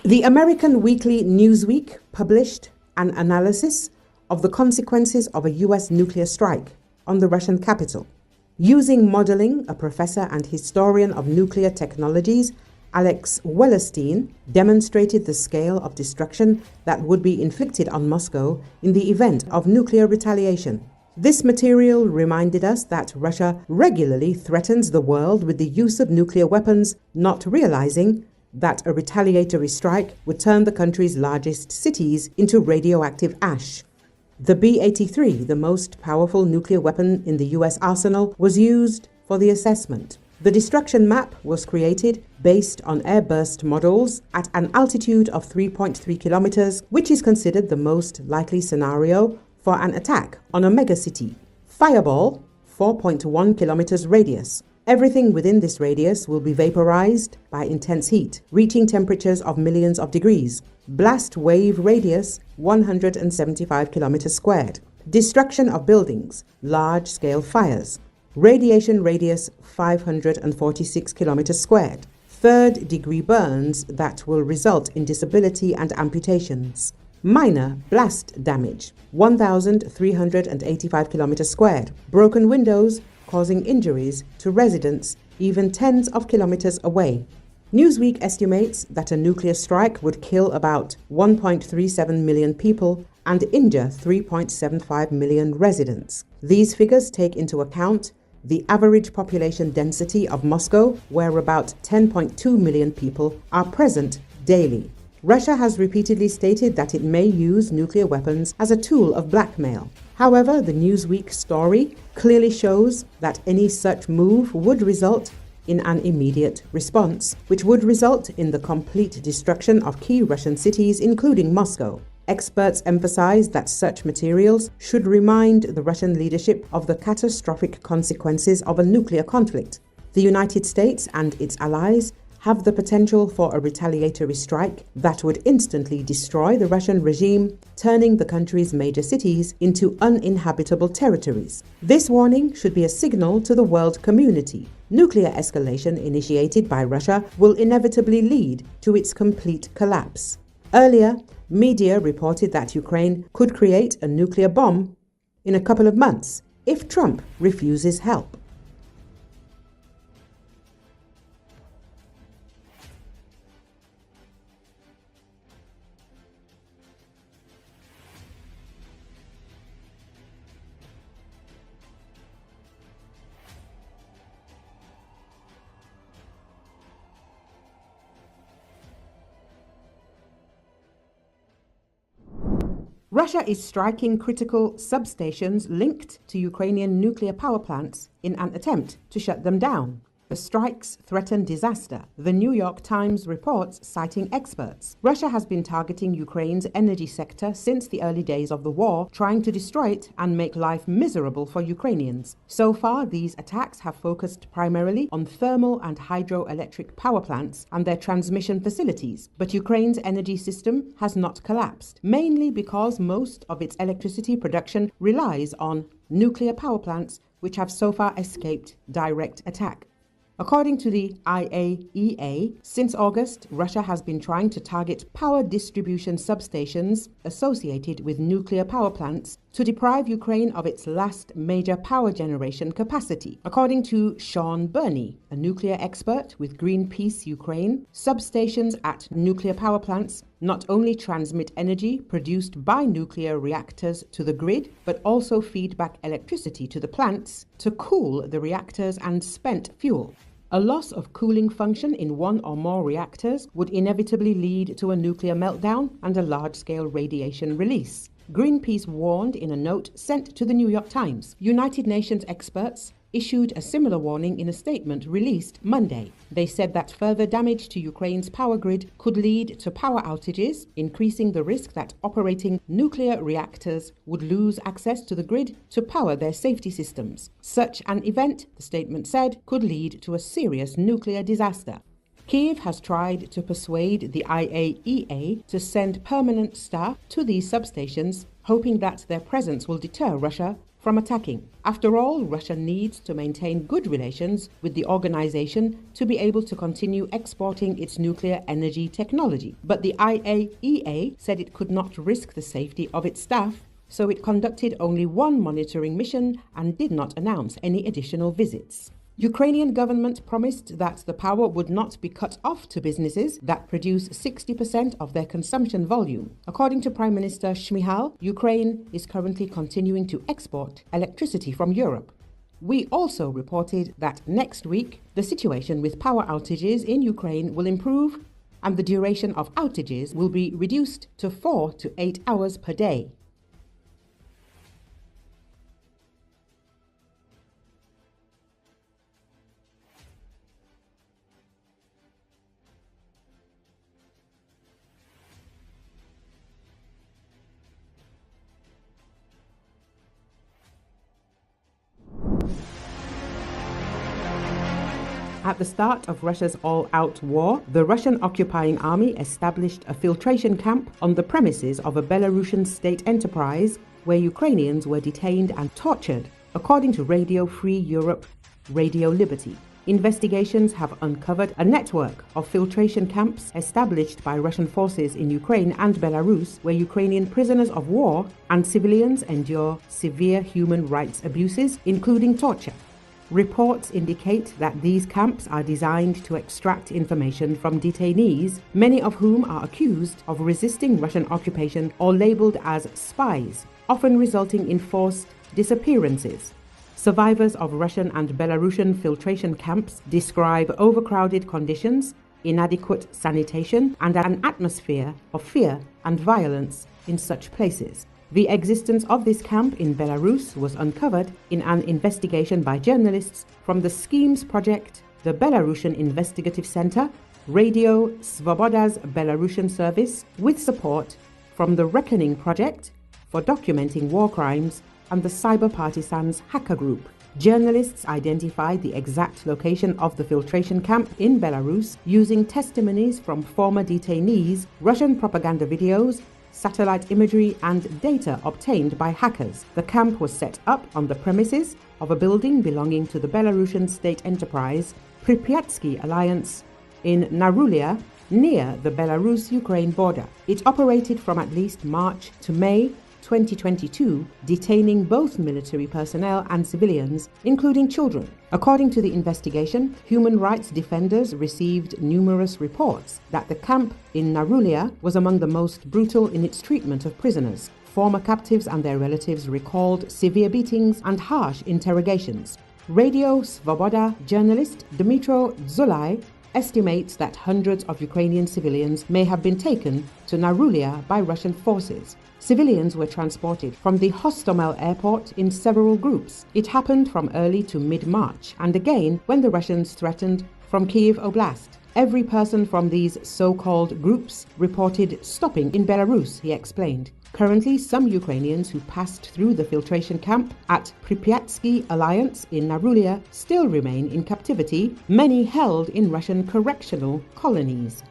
The American weekly Newsweek published an analysis of the consequences of a US nuclear strike on the Russian capital. Using modeling, a professor and historian of nuclear technologies, Alex Wellerstein, demonstrated the scale of destruction that would be inflicted on Moscow in the event of nuclear retaliation. This material reminded us that Russia regularly threatens the world with the use of nuclear weapons, not realizing that a retaliatory strike would turn the country's largest cities into radioactive ash. The B-83, the most powerful nuclear weapon in the US arsenal, was used for the assessment. The destruction map was created based on airburst models at an altitude of 3.3 kilometers, which is considered the most likely scenario for an attack on a megacity. Fireball, 4.1 kilometers radius. Everything within this radius will be vaporized by intense heat, reaching temperatures of millions of degrees. Blast wave radius, 175 kilometers squared. Destruction of buildings, large-scale fires. Radiation radius, 546 kilometers squared. Third-degree burns that will result in disability and amputations. Minor blast damage, 1,385 kilometers squared. Broken windows, causing injuries to residents even tens of kilometers away. Newsweek estimates that a nuclear strike would kill about 1.37 million people and injure 3.75 million residents. These figures take into account the average population density of Moscow, where about 10.2 million people are present daily. Russia has repeatedly stated that it may use nuclear weapons as a tool of blackmail. However, the Newsweek story clearly shows that any such move would result in an immediate response, which would result in the complete destruction of key Russian cities, including Moscow. Experts emphasize that such materials should remind the Russian leadership of the catastrophic consequences of a nuclear conflict. The United States and its allies have the potential for a retaliatory strike that would instantly destroy the Russian regime, turning the country's major cities into uninhabitable territories. This warning should be a signal to the world community. Nuclear escalation initiated by Russia will inevitably lead to its complete collapse. Earlier, media reported that Ukraine could create a nuclear bomb in a couple of months if Trump refuses help. Russia is striking critical substations linked to Ukrainian nuclear power plants in an attempt to shut them down. The strikes threaten disaster, the New York Times reports, citing experts. Russia has been targeting Ukraine's energy sector since the early days of the war, trying to destroy it and make life miserable for Ukrainians. So far, these attacks have focused primarily on thermal and hydroelectric power plants and their transmission facilities. But Ukraine's energy system has not collapsed, mainly because most of its electricity production relies on nuclear power plants, which have so far escaped direct attack. According to the IAEA, since August, Russia has been trying to target power distribution substations associated with nuclear power plants to deprive Ukraine of its last major power generation capacity. According to Sean Burney, a nuclear expert with Greenpeace Ukraine, substations at nuclear power plants not only transmit energy produced by nuclear reactors to the grid, but also feed back electricity to the plants to cool the reactors and spent fuel. A loss of cooling function in one or more reactors would inevitably lead to a nuclear meltdown and a large-scale radiation release. Greenpeace warned in a note sent to the New York Times. United Nations experts issued a similar warning in a statement released Monday. They said that further damage to Ukraine's power grid could lead to power outages, increasing the risk that operating nuclear reactors would lose access to the grid to power their safety systems. Such an event, the statement said, could lead to a serious nuclear disaster. Kiev has tried to persuade the IAEA to send permanent staff to these substations, hoping that their presence will deter Russia from attacking. After all, Russia needs to maintain good relations with the organization to be able to continue exporting its nuclear energy technology. But the IAEA said it could not risk the safety of its staff, so it conducted only one monitoring mission and did not announce any additional visits. Ukrainian government promised that the power would not be cut off to businesses that produce 60% of their consumption volume. According to Prime Minister Shmyhal, Ukraine is currently continuing to export electricity from Europe. We also reported that next week, the situation with power outages in Ukraine will improve and the duration of outages will be reduced to 4 to 8 hours per day. At the start of Russia's all-out war, the Russian occupying army established a filtration camp on the premises of a Belarusian state enterprise where Ukrainians were detained and tortured, according to Radio Free Europe, Radio Liberty. Investigations have uncovered a network of filtration camps established by Russian forces in Ukraine and Belarus, where Ukrainian prisoners of war and civilians endure severe human rights abuses, including torture. Reports indicate that these camps are designed to extract information from detainees, many of whom are accused of resisting Russian occupation or labeled as spies, often resulting in forced disappearances. Survivors of Russian and Belarusian filtration camps describe overcrowded conditions, inadequate sanitation, and an atmosphere of fear and violence in such places. The existence of this camp in Belarus was uncovered in an investigation by journalists from the Schemes Project, the Belarusian Investigative Center, Radio Svoboda's Belarusian service, with support from the Reckoning Project for documenting war crimes and the Cyber Partisans hacker group. Journalists identified the exact location of the filtration camp in Belarus using testimonies from former detainees, Russian propaganda videos, satellite imagery, and data obtained by hackers. The camp was set up on the premises of a building belonging to the Belarusian state enterprise Pripyatsky Alliance in Narulia, near the Belarus-Ukraine border. It operated from at least March to May 2022, detaining both military personnel and civilians, including children. According to the investigation, human rights defenders received numerous reports that the camp in Narulia was among the most brutal in its treatment of prisoners. Former captives and their relatives recalled severe beatings and harsh interrogations. Radio Svoboda journalist Dmytro Zulai estimates that hundreds of Ukrainian civilians may have been taken to Narulia by Russian forces. Civilians were transported from the Hostomel airport in several groups. It happened from early to mid-March, and again when the Russians threatened from Kyiv Oblast. Every person from these so-called groups reported stopping in Belarus, he explained. Currently, some Ukrainians who passed through the filtration camp at Pripyatsky Alliance in Narulia still remain in captivity, many held in Russian correctional colonies.